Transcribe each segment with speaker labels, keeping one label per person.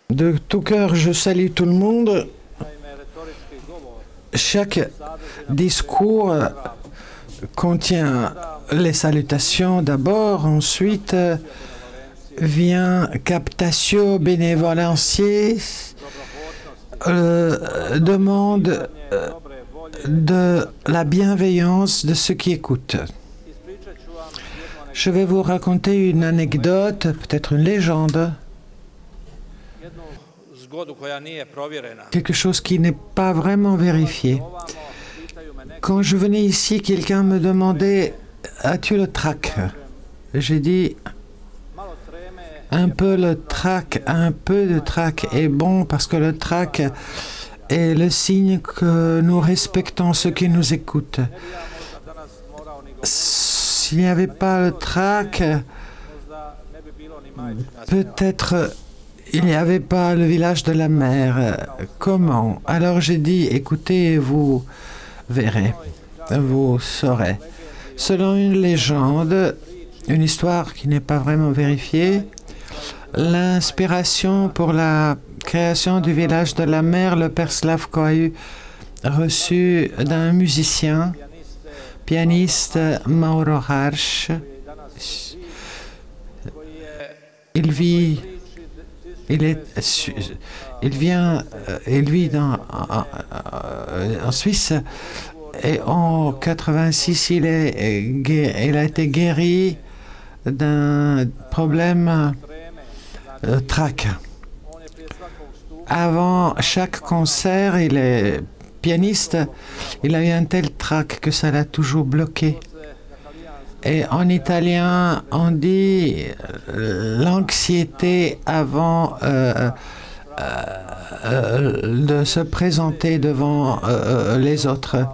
Speaker 1: De tout cœur, je salue tout le monde. Chaque discours contient les salutations d'abord, ensuite vient captatio benevolentiae, demande de la bienveillance de ceux qui écoutent. Je vais vous raconter une anecdote, peut-être une légende, quelque chose qui n'est pas vraiment vérifié. Quand je venais ici, quelqu'un me demandait « As-tu le trac ?» J'ai dit « Un peu le trac, un peu de trac est bon parce que le trac est le signe que nous respectons ceux qui nous écoutent. S'il n'y avait pas le trac, peut-être il n'y avait pas le village de la mer. Comment? Alors j'ai dit, écoutez, vous verrez, vous saurez. Selon une légende, une histoire qui n'est pas vraiment vérifiée, l'inspiration pour la création du village de la mer, le père Slavko a eu reçu d'un musicien, pianiste Mauro Harsch. Il vit en Suisse et en 86 il a été guéri d'un problème trac. Avant chaque concert, il est pianiste, il a eu un tel trac que ça l'a toujours bloqué. Et en italien, on dit l'anxiété avant de se présenter devant les autres.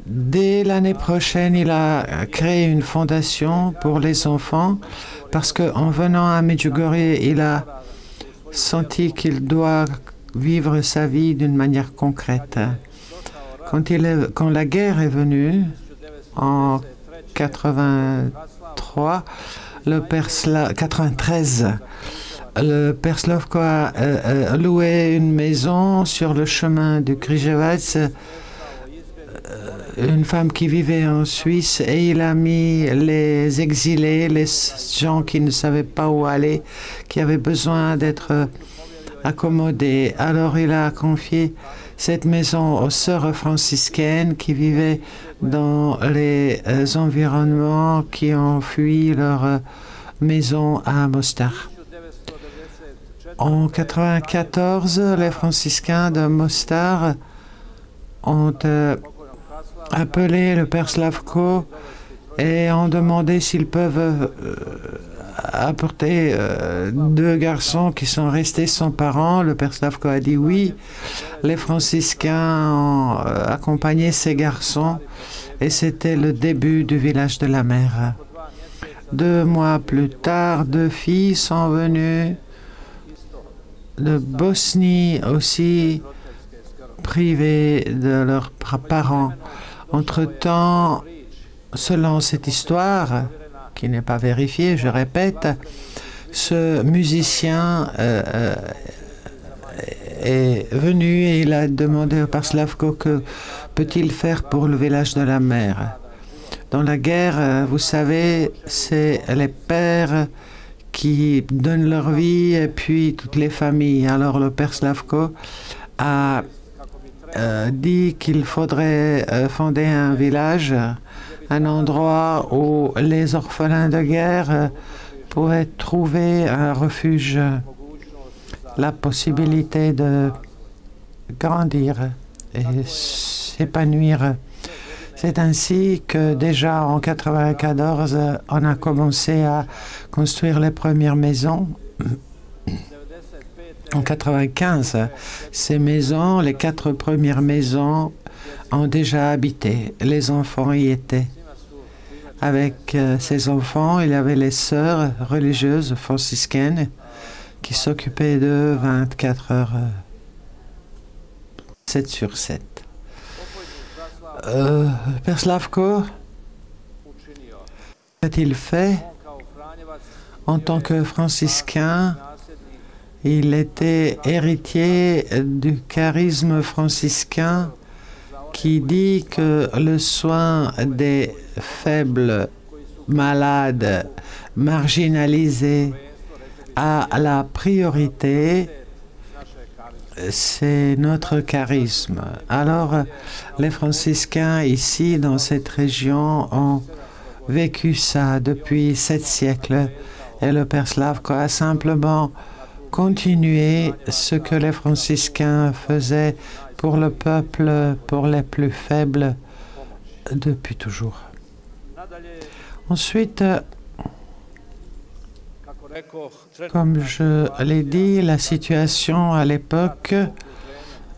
Speaker 1: Dès l'année prochaine, il a créé une fondation pour les enfants parce qu'en venant à Medjugorje, il a senti qu'il doit vivre sa vie d'une manière concrète. Quand la guerre est venue, en 93, le père Slavko a loué une maison sur le chemin de Križevac, une femme qui vivait en Suisse, et il a mis les exilés, les gens qui ne savaient pas où aller, qui avaient besoin d'être accommodés. Alors il a confié cette maison aux sœurs franciscaines qui vivaient dans les environnements, qui ont fui leur maison à Mostar. En 1994, les franciscains de Mostar ont appelé le père Slavko et ont demandé s'ils peuvent apporter deux garçons qui sont restés sans parents. Le père Slavko a dit oui. Les franciscains ont accompagné ces garçons et c'était le début du village de la mer. 2 mois plus tard, 2 filles sont venues de Bosnie aussi, privées de leurs parents. Entre-temps, selon cette histoire, qui n'est pas vérifiée, je répète, ce musicien est venu et il a demandé au père Slavko que peut-il faire pour le village de la mer. Dans la guerre, vous savez, c'est les pères qui donnent leur vie et puis toutes les familles. Alors le père Slavko a dit qu'il faudrait fonder un village, un endroit où les orphelins de guerre pourraient trouver un refuge, la possibilité de grandir et s'épanouir. C'est ainsi que déjà en 1994, on a commencé à construire les premières maisons. En 1995, ces maisons, les 4 premières maisons, ont déjà habité. Les enfants y étaient. Avec ces enfants, il y avait les sœurs religieuses franciscaines qui s'occupaient d'eux 24 heures, 7 sur 7. Père Slavko, qu'a-t-il fait en tant que franciscain Il était héritier du charisme franciscain qui dit que le soin des faibles, malades, marginalisés a la priorité. C'est notre charisme. Alors, les franciscains ici, dans cette région, ont vécu ça depuis 7 siècles. Et le Père Slavko a simplement continué ce que les franciscains faisaient pour le peuple, pour les plus faibles, depuis toujours. Ensuite, comme je l'ai dit, la situation à l'époque,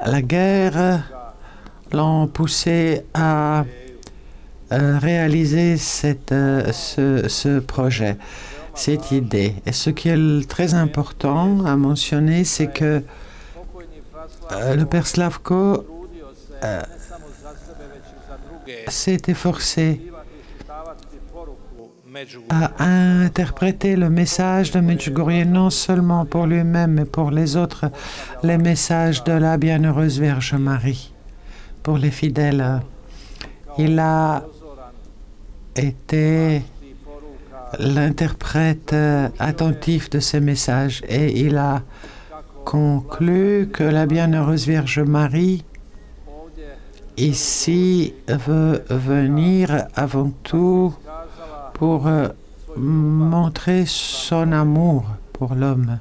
Speaker 1: la guerre, l'ont poussé à réaliser ce projet, cette idée. Et ce qui est très important à mentionner, c'est que le Père Slavko s'est efforcé à interpréter le message de Medjugorje non seulement pour lui-même, mais pour les autres, les messages de la Bienheureuse Vierge Marie, pour les fidèles. Il a été l'interprète attentif de ces messages et il a conclu que la Bienheureuse Vierge Marie ici veut venir avant tout pour montrer son amour pour l'homme,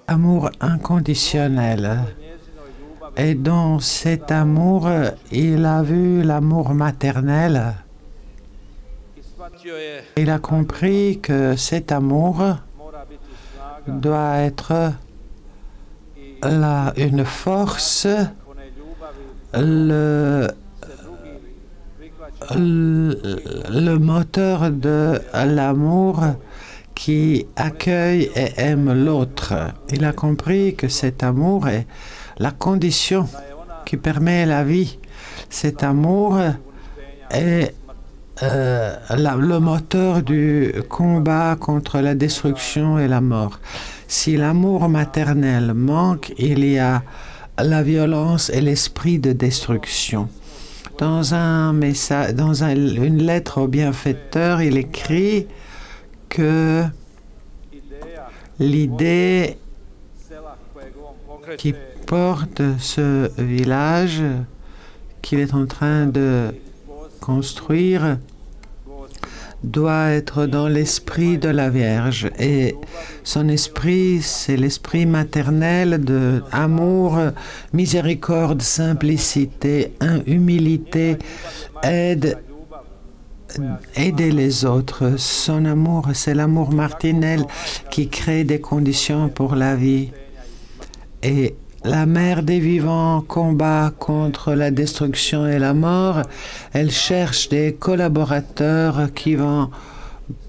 Speaker 1: amour inconditionnel. Et dans cet amour, il a vu l'amour maternel. Il a compris que cet amour doit être une force, le moteur de l'amour qui accueille et aime l'autre. Il a compris que cet amour est la condition qui permet la vie. Cet amour est le moteur du combat contre la destruction et la mort. Si l'amour maternel manque, il y a la violence et l'esprit de destruction. Dans une lettre au bienfaiteur, il écrit que l'idée qui porte ce village qu'il est en train de construire doit être dans l'esprit de la Vierge. Et son esprit, c'est l'esprit maternel de amour, miséricorde, simplicité, humilité, aider les autres. Son amour, c'est l'amour maternel qui crée des conditions pour la vie. Et la mère des vivants combat contre la destruction et la mort. Elle cherche des collaborateurs qui vont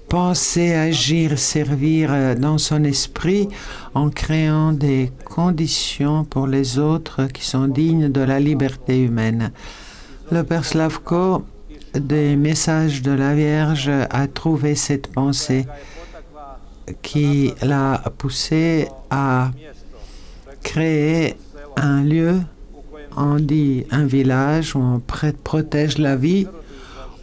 Speaker 1: penser, agir, servir dans son esprit en créant des conditions pour les autres qui sont dignes de la liberté humaine. Le Père Slavko, des messages de la Vierge, a trouvé cette pensée qui l'a poussé à créer un lieu, on dit un village où on protège la vie,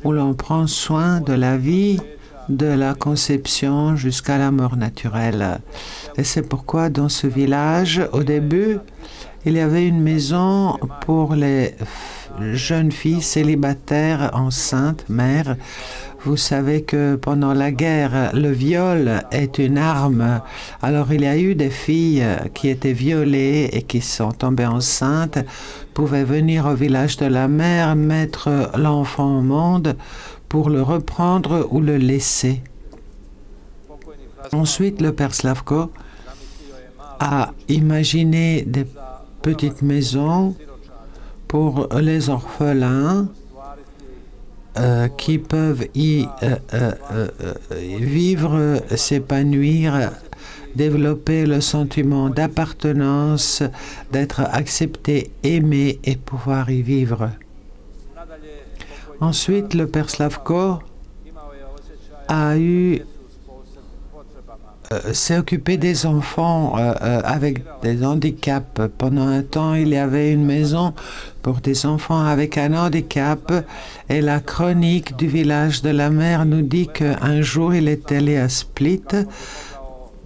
Speaker 1: où l'on prend soin de la vie, de la conception jusqu'à la mort naturelle. Et c'est pourquoi dans ce village, au début, il y avait une maison pour les jeunes filles célibataires, enceintes, mères. Vous savez que pendant la guerre, le viol est une arme. Alors il y a eu des filles qui étaient violées et qui sont tombées enceintes, pouvaient venir au village de la mère, mettre l'enfant au monde pour le reprendre ou le laisser. Ensuite, le Père Slavko a imaginé des petites maisons pour les orphelins qui peuvent y vivre, s'épanouir, développer le sentiment d'appartenance, d'être accepté, aimé et pouvoir y vivre. Ensuite, le Père Slavko a eu s'est occupé des enfants avec des handicaps. Pendant un temps, il y avait une maison pour des enfants avec un handicap et la chronique du village de la mer nous dit qu'un jour, il est allé à Split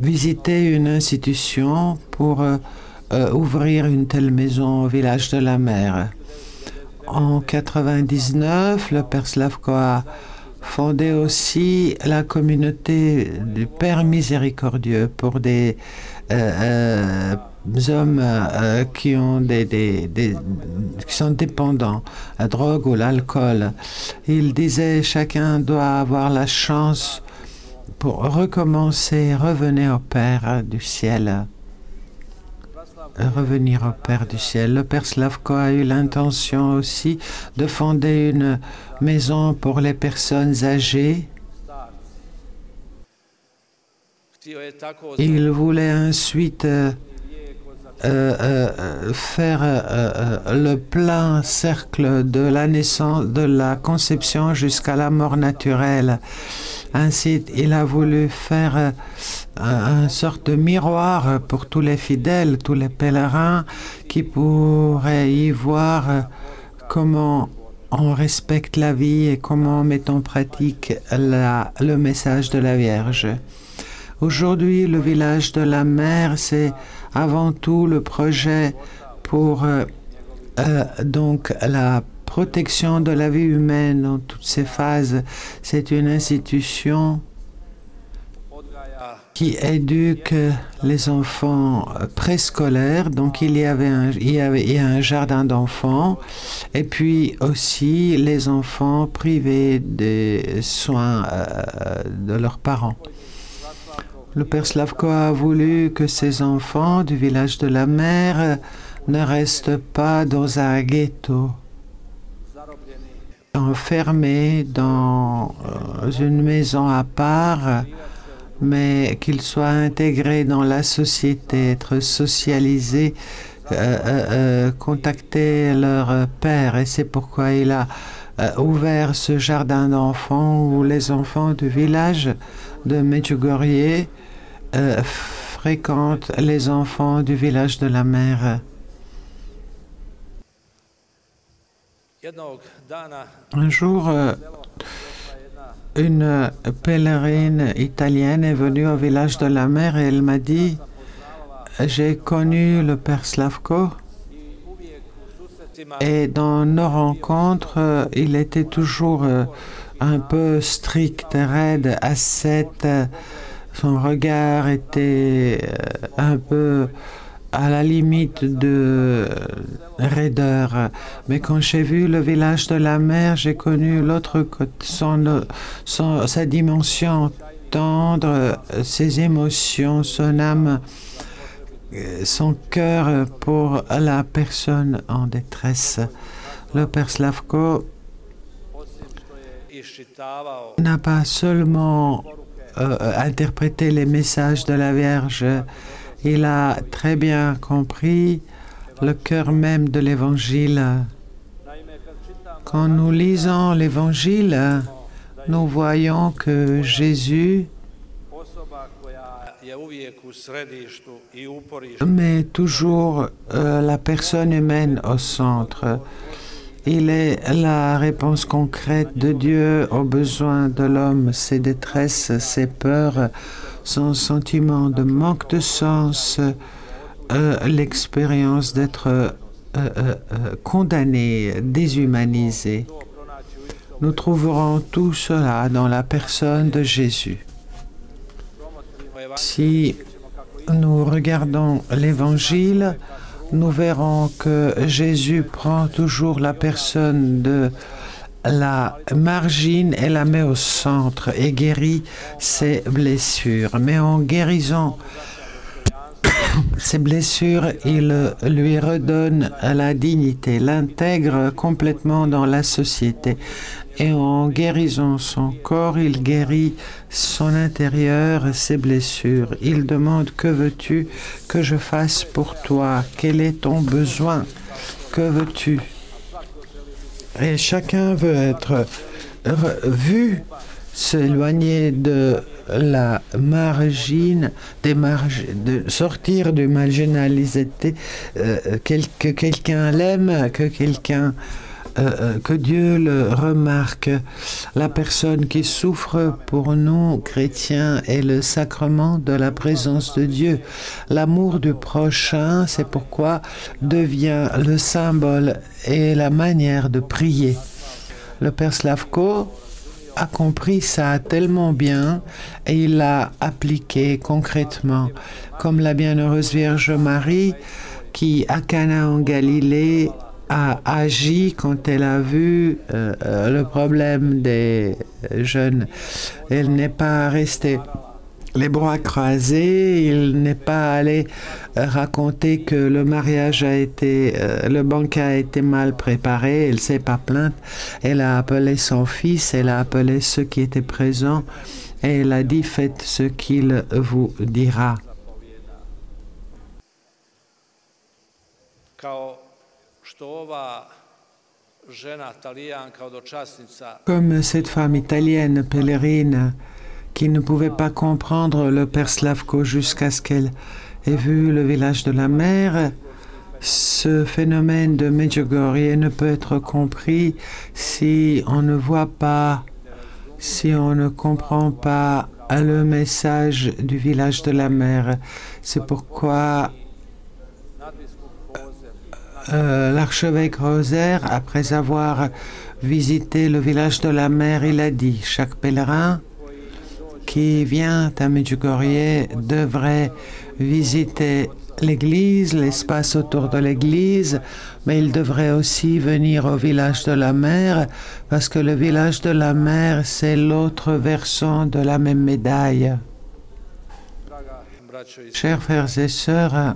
Speaker 1: visiter une institution pour ouvrir une telle maison au village de la mer. En 99, le père Slavko a fondé aussi la communauté du Père miséricordieux pour des hommes qui ont qui sont dépendants à la drogue ou l'alcool. Il disait chacun doit avoir la chance pour recommencer, revenez au Père du ciel. Revenir au Père du ciel. Le père Slavko a eu l'intention aussi de fonder une maison pour les personnes âgées. Il voulait ensuite faire le plein cercle de la naissance, de la conception jusqu'à la mort naturelle. Ainsi, il a voulu faire une sorte de miroir pour tous les fidèles, tous les pèlerins qui pourraient y voir comment on respecte la vie et comment on met en pratique le message de la Vierge. Aujourd'hui, le village de la mer, c'est avant tout le projet pour donc la protection de la vie humaine dans toutes ses phases. C'est une institution qui éduque les enfants préscolaires. Donc il y a un jardin d'enfants et puis aussi les enfants privés des soins de leurs parents. Le père Slavko a voulu que ces enfants du village de la mer ne restent pas dans un ghetto, enfermés dans une maison à part, mais qu'ils soient intégrés dans la société, être socialisés, contacter leur père. Et c'est pourquoi il a ouvert ce jardin d'enfants où les enfants du village de Medjugorje fréquentent les enfants du village de la mer. Un jour, une pèlerine italienne est venue au village de la mer et elle m'a dit « J'ai connu le père Slavko et dans nos rencontres, il était toujours un peu strict, raide, ascète. Son regard était un peu à la limite de raideur. Mais quand j'ai vu le village de la mer, j'ai connu l'autre côté, sa dimension tendre, ses émotions, son âme, son cœur pour la personne en détresse. Le père Slavko n'a pas seulement interprété les messages de la Vierge, il a très bien compris le cœur même de l'Évangile. Quand nous lisons l'Évangile, nous voyons que Jésus met toujours la personne humaine au centre. Il est la réponse concrète de Dieu aux besoins de l'homme, ses détresses, ses peurs, son sentiment de manque de sens, l'expérience d'être condamné, déshumanisé. Nous trouverons tout cela dans la personne de Jésus. Si nous regardons l'Évangile, nous verrons que Jésus prend toujours la personne de la margine et la met au centre et guérit ses blessures. Mais en guérissant ses blessures, il lui redonne la dignité, l'intègre complètement dans la société. Et en guérissant son corps, il guérit son intérieur, ses blessures. Il demande « Que veux-tu que je fasse pour toi? Quel est ton besoin? Que veux-tu » Et chacun veut être vu, s'éloigner de la margine, de sortir du marginalité, que quelqu'un l'aime, que Dieu le remarque. La personne qui souffre pour nous, chrétiens, est le sacrement de la présence de Dieu. L'amour du prochain, c'est pourquoi devient le symbole et la manière de prier. Le Père Slavko a compris ça tellement bien et il l'a appliqué concrètement, comme la bienheureuse Vierge Marie qui, à Cana en Galilée, a agi quand elle a vu le problème des jeunes. Elle n'est pas restée les bras croisés, il n'est pas allé raconter que le mariage a été, le banquet a été mal préparé, elle ne s'est pas plainte, elle a appelé son fils, elle a appelé ceux qui étaient présents et elle a dit faites ce qu'il vous dira. Comme cette femme italienne pèlerine qui ne pouvait pas comprendre le Père Slavko jusqu'à ce qu'elle ait vu le village de la mer, ce phénomène de Medjugorje ne peut être compris si on ne voit pas, si on ne comprend pas le message du village de la mer. C'est pourquoi l'archevêque Rosaire, après avoir visité le village de la mer, il a dit « Chaque pèlerin qui vient à Medjugorje devrait visiter l'église, l'espace autour de l'église, mais il devrait aussi venir au village de la mer, parce que le village de la mer, c'est l'autre versant de la même médaille. » Chers frères et sœurs,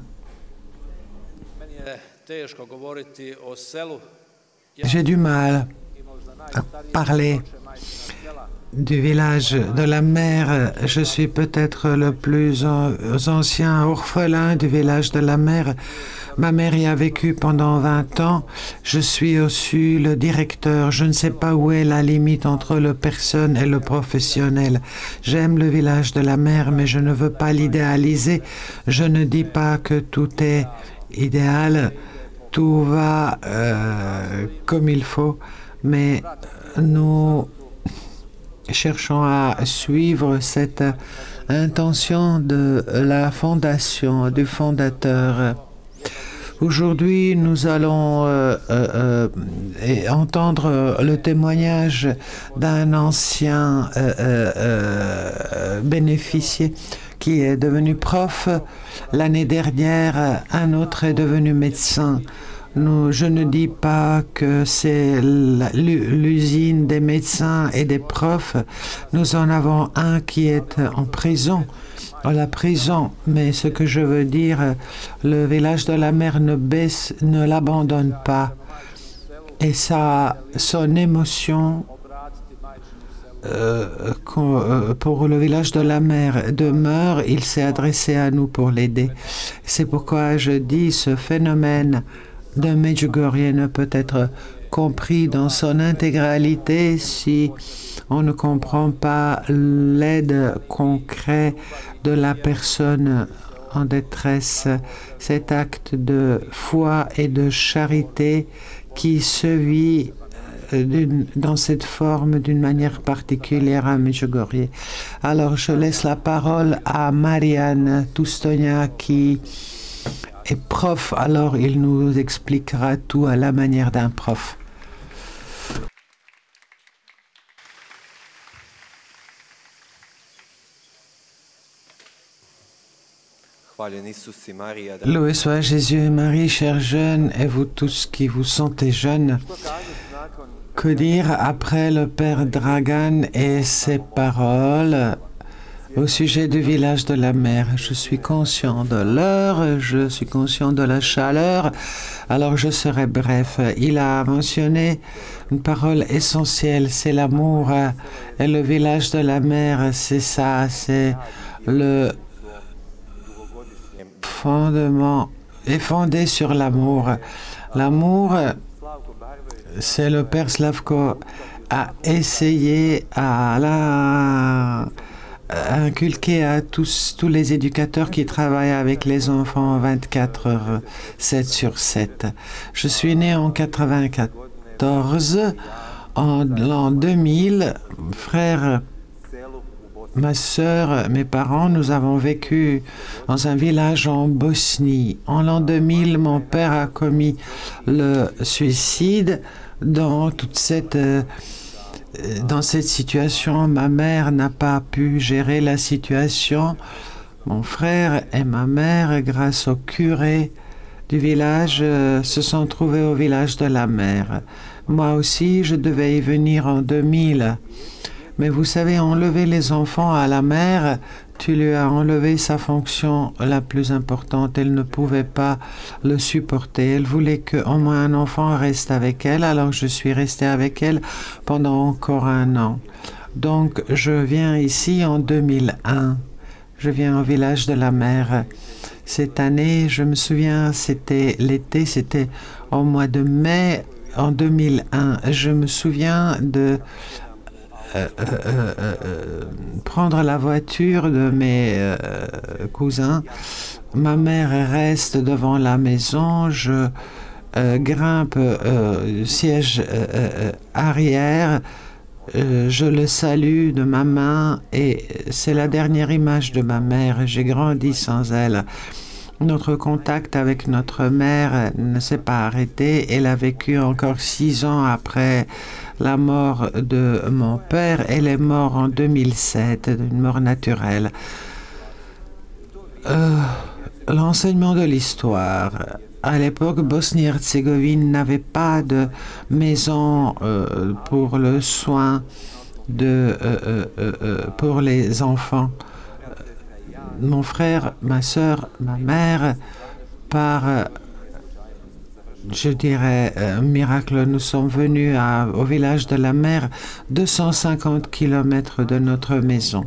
Speaker 1: j'ai du mal à parler du village de la mer. Je suis peut-être le plus ancien orphelin du village de la mer. Ma mère y a vécu pendant 20 ans. Je suis aussi le directeur. Je ne sais pas où est la limite entre le personne et le professionnel. J'aime le village de la mer, mais je ne veux pas l'idéaliser. Je ne dis pas que tout est idéal, tout va comme il faut, mais nous cherchons à suivre cette intention de la fondation, du fondateur. Aujourd'hui, nous allons entendre le témoignage d'un ancien bénéficiaire qui est devenu prof. L'année dernière, un autre est devenu médecin. Je ne dis pas que c'est l'usine des médecins et des profs. Nous en avons un qui est en prison, à la prison. Mais ce que je veux dire, le village de la mer ne l'abandonne pas. Et ça, son émotion pour le village de la mer demeure. Il s'est adressé à nous pour l'aider. C'est pourquoi je dis ce phénomène de Medjugorje ne peut être compris dans son intégralité si on ne comprend pas l'aide concrète de la personne en détresse, cet acte de foi et de charité qui se vit dans cette forme d'une manière particulière à Medjugorje. Alors je laisse la parole à Marian Tustonia qui est prof, alors il nous expliquera tout à la manière d'un prof. Loué soit Jésus et Marie, chers jeunes, et vous tous qui vous sentez jeunes. Que dire après le Père Dragan et ses paroles au sujet du village de la mer? Je suis conscient de l'heure, je suis conscient de la chaleur, alors je serai bref. Il a mentionné une parole essentielle, c'est l'amour. Et le village de la mer, c'est ça, c'est le fondement, est fondé sur l'amour. L'amour, c'est le Père Slavko a essayé à inculqué à tous les éducateurs qui travaillent avec les enfants 24 heures, 7 sur 7. Je suis né en 94. En l'an 2000, frère, ma sœur, mes parents, nous avons vécu dans un village en Bosnie. En l'an 2000, mon père a commis le suicide. Dans cette situation, ma mère n'a pas pu gérer la situation. Mon frère et ma mère, grâce au curé du village, se sont trouvés au village de la mer. Moi aussi, je devais y venir en 2000. Mais vous savez, enlever les enfants à la mère, tu lui as enlevé sa fonction la plus importante. Elle ne pouvait pas le supporter. Elle voulait qu'au moins un enfant reste avec elle, alors je suis resté avec elle pendant encore 1 an. Donc, je viens ici en 2001. Je viens au village de la mer. Cette année, je me souviens, c'était l'été, c'était au mois de mai en 2001. Je me souviens de prendre la voiture de mes cousins. Ma mère reste devant la maison. Je grimpe siège arrière. Je le salue de ma main et c'est la dernière image de ma mère. J'ai grandi sans elle. Notre contact avec notre mère ne s'est pas arrêté. Elle a vécu encore 6 ans après la mort de mon père. Elle est morte en 2007 d'une mort naturelle. L'enseignement de l'histoire. À l'époque, Bosnie-Herzégovine n'avait pas de maison pour le soin pour les enfants. Mon frère, ma sœur, ma mère, par, je dirais, un miracle, nous sommes venus au village de la mer, 250 kilomètres de notre maison.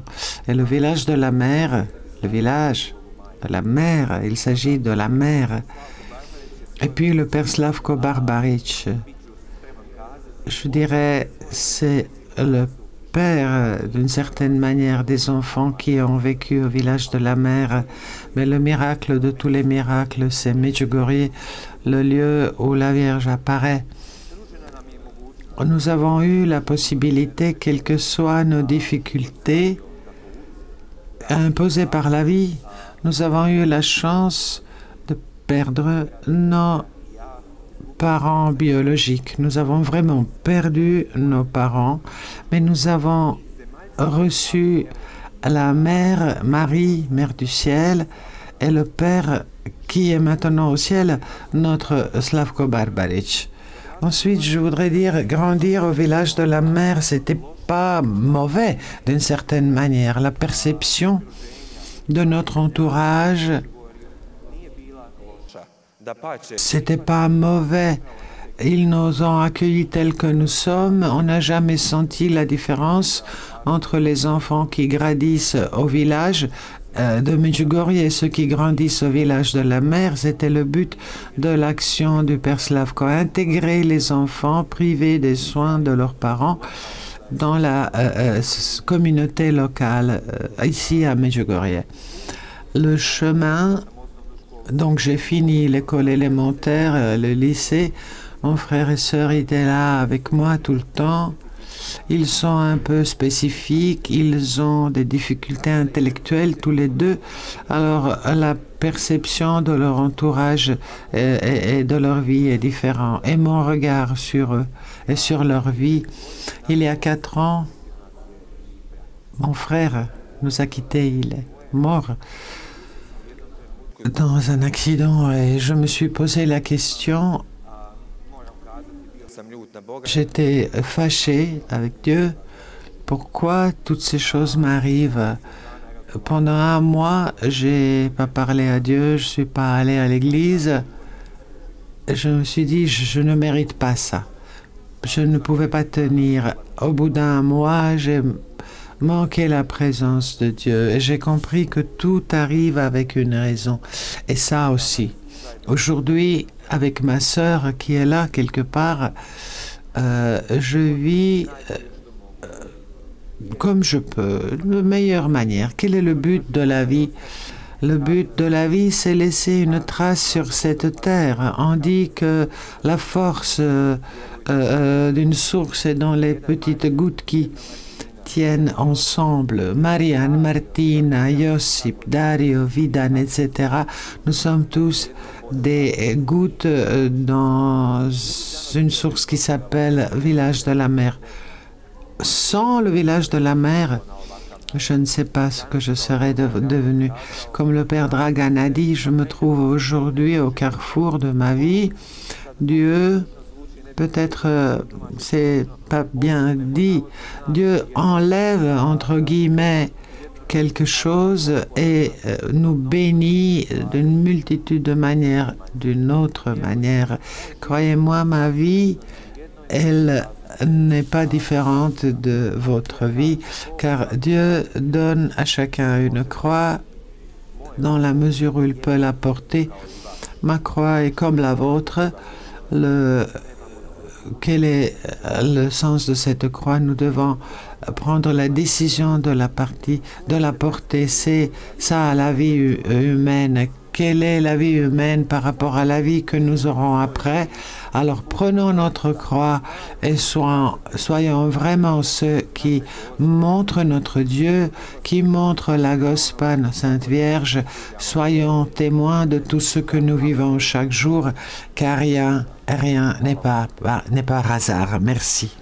Speaker 1: Et le village de la mer, le village de la mer, il s'agit de la mer. Et puis le père Slavko Barbaric, je dirais, c'est le père, d'une certaine manière, des enfants qui ont vécu au village de la mer. Mais le miracle de tous les miracles, c'est Medjugorje, le lieu où la Vierge apparaît. Nous avons eu la possibilité, quelles que soient nos difficultés imposées par la vie, nous avons eu la chance de perdre nos parents biologiques. Nous avons vraiment perdu nos parents, mais nous avons reçu la mère Marie, mère du ciel, et le père qui est maintenant au ciel, notre Slavko Barbaric. Ensuite, je voudrais dire, grandir au village de la mer, c'était pas mauvais d'une certaine manière. La perception de notre entourage, c'était pas mauvais. Ils nous ont accueillis tels que nous sommes. On n'a jamais senti la différence entre les enfants qui grandissent au village de Medjugorje et ceux qui grandissent au village de la mer. C'était le but de l'action du père Slavko, intégrer les enfants privés des soins de leurs parents dans la communauté locale, ici à Medjugorje. Le chemin, donc j'ai fini l'école élémentaire, le lycée. Mon frère et sœur étaient là avec moi tout le temps. Ils sont un peu spécifiques, ils ont des difficultés intellectuelles tous les deux. Alors la perception de leur entourage et de leur vie est différente. Et mon regard sur eux et sur leur vie. Il y a 4 ans, mon frère nous a quittés, il est mort dans un accident et je me suis posé la question. J'étais fâché avec Dieu. Pourquoi toutes ces choses m'arrivent? Pendant 1 mois, j'ai pas parlé à Dieu, je suis pas allé à l'église. Je me suis dit, je ne mérite pas ça. Je ne pouvais pas tenir. Au bout d'1 mois, j'ai manqué la présence de Dieu et j'ai compris que tout arrive avec une raison. Et ça aussi. Aujourd'hui, avec ma sœur qui est là quelque part, je vis comme je peux, de meilleure manière. Quel est le but de la vie? Le but de la vie, c'est laisser une trace sur cette terre. On dit que la force d'une source est dans les petites gouttes qui tiennent ensemble. Marianne, Martina, Josip, Dario, Vidan, etc. Nous sommes tous des gouttes dans une source qui s'appelle Village de la Mer. Sans le Village de la Mer, je ne sais pas ce que je serais devenu. Comme le père Dragan a dit, je me trouve aujourd'hui au carrefour de ma vie. Dieu, peut-être c'est pas bien dit, Dieu enlève entre guillemets quelque chose et nous bénit d'une multitude de manières, d'une autre manière. Croyez-moi, ma vie, elle n'est pas différente de votre vie, car Dieu donne à chacun une croix dans la mesure où il peut la porter. Ma croix est comme la vôtre. Quel est le sens de cette croix? Nous devons prendre la décision de la porter. C'est ça la vie humaine. Quelle est la vie humaine par rapport à la vie que nous aurons après? Alors prenons notre croix et soyons vraiment ceux qui montrent notre Dieu, qui montrent la Gospel, Sainte Vierge. Soyons témoins de tout ce que nous vivons chaque jour, car rien n'est par hasard. Merci.